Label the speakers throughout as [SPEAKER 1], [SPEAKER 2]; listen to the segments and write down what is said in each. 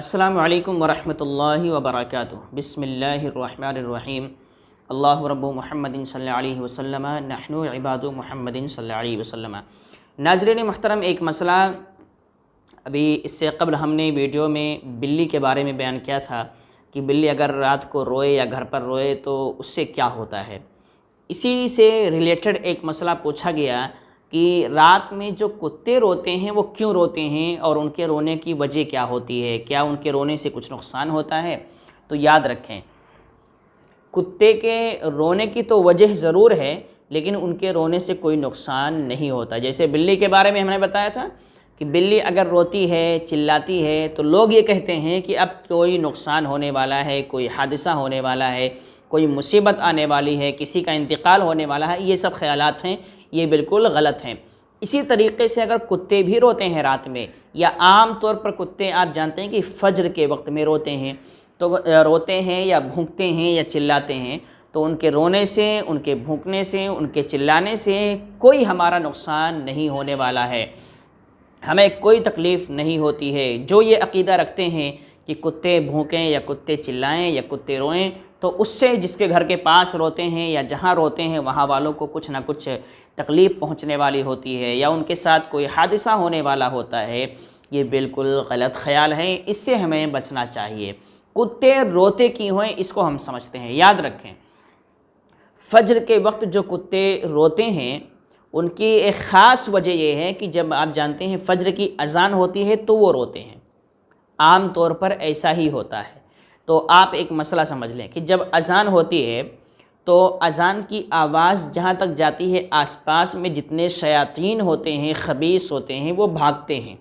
[SPEAKER 1] السلام علیکم ورحمۃ اللہ وبرکاتہ۔ بسم اللہ الرحمن الرحیم۔ اللہ رب محمد صلی اللہ علیہ وسلم، نحن عباد محمد صلی اللہ علیہ وسلم۔ ناظرین محترم، ایک مسئلہ ابھی اس سے قبل ہم نے ویڈیو میں بلی کے بارے میں بیان کیا تھا کہ بلی اگر رات کو روئے یا گھر پر روئے تو اس سے کیا ہوتا ہے۔ اسی سے ریلیٹڈ ایک مسئلہ پوچھا گیا کہ رات میں جو کتے روتے ہیں وہ کیوں روتے ہیں اور ان کے رونے کی وجہ کیا ہوتی ہے، کیا ان کے رونے سے کچھ نقصان ہوتا ہے؟ تو یاد رکھیں، کتے کے رونے کی تو وجہ ضرور ہے لیکن ان کے رونے سے کوئی نقصان نہیں ہوتا۔ جیسے بلی کے بارے میں ہم نے بتایا تھا کہ بلی اگر روتی ہے، چلاتی ہے تو لوگ یہ کہتے ہیں کہ اب کوئی نقصان ہونے والا ہے، کوئی حادثہ ہونے والا ہے، کوئی مصیبت آنے والی ہے، کسی کا انتقال ہونے والا ہے۔ یہ سب خیالات ہیں، یہ بالکل غلط ہیں۔ اسی طریقے سے اگر کتے بھی روتے ہیں رات میں، یا عام طور پر کتے آپ جانتے ہیں کہ فجر کے وقت میں روتے ہیں، تو روتے ہیں یا بھونکتے ہیں یا چلاتے ہیں، تو ان کے رونے سے، ان کے بھونکنے سے، ان کے چلانے سے کوئی ہمارا نقصان نہیں ہونے والا ہے، ہمیں کوئی تکلیف نہیں ہوتی ہے۔ جو یہ عقیدہ رکھتے ہیں کہ کتے بھونکیں یا کتے چلائیں یا کتے روئیں تو اس سے جس کے گھر کے پاس روتے ہیں یا جہاں روتے ہیں وہاں والوں کو کچھ نہ کچھ تکلیف پہنچنے والی ہوتی ہے یا ان کے ساتھ کوئی حادثہ ہونے والا ہوتا ہے، یہ بالکل غلط خیال ہے، اس سے ہمیں بچنا چاہیے۔ کتے روتے کیوں ہیں اس کو ہم سمجھتے ہیں۔ یاد رکھیں، فجر کے وقت جو کتے روتے ہیں ان کی ایک خاص وجہ یہ ہے کہ جب آپ جانتے ہیں فجر کی اذان ہوتی ہے تو وہ روتے ہیں، عام طور پر ایسا ہی ہوتا ہے۔ تو آپ ایک مسئلہ سمجھ لیں کہ جب اذان ہوتی ہے تو اذان کی آواز جہاں تک جاتی ہے، آس پاس میں جتنے شیاطین ہوتے ہیں، خبیث ہوتے ہیں، وہ بھاگتے ہیں،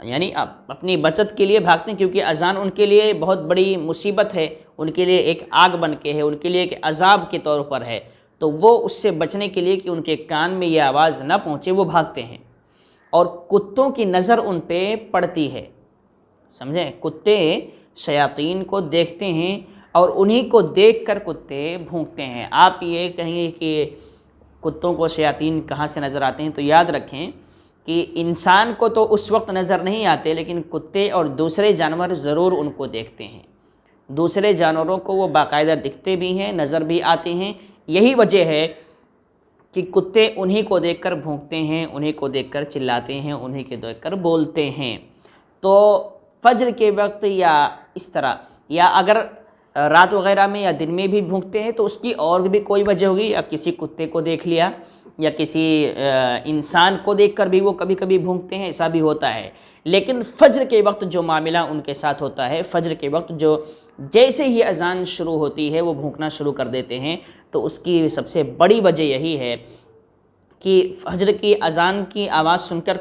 [SPEAKER 1] یعنی اپنی بچت کے لیے بھاگتے ہیں، کیونکہ اذان ان کے لیے بہت بڑی مصیبت ہے، ان کے لیے ایک آگ بن کے ہے، ان کے لیے ایک عذاب کے طور پر ہے۔ تو وہ اس سے بچنے کے لیے کہ ان کے کان میں یہ آواز نہ پہنچے وہ بھاگتے ہیں، اور کتوں کی نظر ان پہ پڑتی ہے، سمجھیں؟ کتے شیاطین کو دیکھتے ہیں اور انہی کو دیکھ کر کتے بھونکتے ہیں۔ آپ یہ کہیں گے کہ کتوں کو شیاطین کہاں سے نظر آتے ہیں، تو یاد رکھیں کہ انسان کو تو اس وقت نظر نہیں آتے لیکن کتے اور دوسرے جانور ضرور ان کو دیکھتے ہیں۔ دوسرے جانوروں کو وہ باقاعدہ دکھتے بھی ہیں، نظر بھی آتے ہیں۔ یہی وجہ ہے کہ کتے انہی کو دیکھ کر بھونکتے ہیں، انہی کو دیکھ کر چلاتے ہیں، انہی کو دیکھ کر بولتے ہیں۔ تو فجر کے وقت یا اس طرح، یا اگر رات وغیرہ میں یا دن میں بھی بھونکتے ہیں تو اس کی اور بھی کوئی وجہ ہوگی، یا کسی کتے کو دیکھ لیا یا کسی انسان کو دیکھ کر بھی وہ کبھی کبھی بھونکتے ہیں، ایسا بھی ہوتا ہے۔ لیکن فجر کے وقت جو معاملہ ان کے ساتھ ہوتا ہے، فجر کے وقت جو جیسے ہی اذان شروع ہوتی ہے وہ بھونکنا شروع کر دیتے ہیں، تو اس کی سب سے بڑی وجہ یہی ہے کہ فجر کی اذان کی آواز سن کر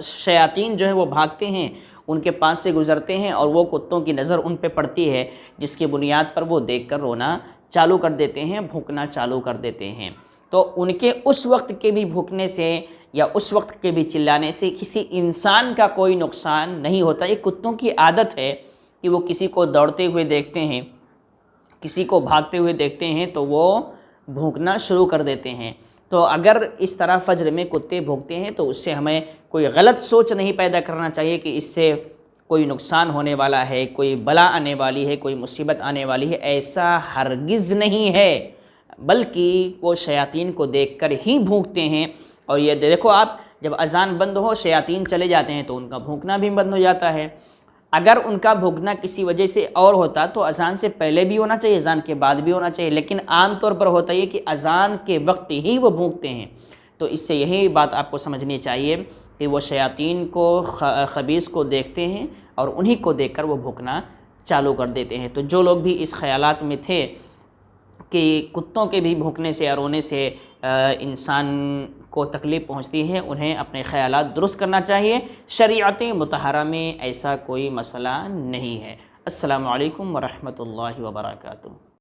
[SPEAKER 1] شیاطین جو ہے وہ بھاگتے ہیں، ان کے پاس سے گزرتے ہیں اور وہ کتوں کی نظر ان پہ پڑتی ہے، جس کی بنیاد پر وہ دیکھ کر رونا چالو کر دیتے ہیں، بھونکنا چالو کر دیتے ہیں۔ تو ان کے اس وقت کے بھی بھونکنے سے یا اس وقت کے بھی چلانے سے کسی انسان کا کوئی نقصان نہیں ہوتا۔ یہ کتوں کی عادت ہے کہ وہ کسی کو دوڑتے ہوئے دیکھتے ہیں، کسی کو بھاگتے ہوئے دیکھتے ہیں تو وہ بھونکنا شروع کر دیتے ہیں۔ تو اگر اس طرح فجر میں کتے بھونکتے ہیں تو اس سے ہمیں کوئی غلط سوچ نہیں پیدا کرنا چاہیے کہ اس سے کوئی نقصان ہونے والا ہے، کوئی بلا آنے والی ہے، کوئی مصیبت آنے والی ہے، ایسا ہرگز نہیں ہے، بلکہ وہ شیاطین کو دیکھ کر ہی بھونکتے ہیں۔ اور یہ دیکھو آپ، جب اذان بند ہو شیاطین چلے جاتے ہیں تو ان کا بھونکنا بھی بند ہو جاتا ہے۔ اگر ان کا بھونکنا کسی وجہ سے اور ہوتا تو اذان سے پہلے بھی ہونا چاہیے، اذان کے بعد بھی ہونا چاہیے، لیکن عام طور پر ہوتا ہے کہ اذان کے وقت ہی وہ بھونکتے ہیں۔ تو اس سے یہی بات آپ کو سمجھنی چاہیے کہ وہ شیاطین کو، خبیث کو دیکھتے ہیں اور انہی کو دیکھ کر وہ بھونکنا چالو کر دیتے ہیں۔ تو جو لوگ بھی اس خیالات میں تھے کہ کتوں کے بھی بھونکنے سے یا رونے سے انسان کو تکلیف پہنچتی ہے، انہیں اپنے خیالات درست کرنا چاہیے۔ شریعت مطہرہ میں ایسا کوئی مسئلہ نہیں ہے۔ السلام علیکم ورحمۃ اللہ وبرکاتہ۔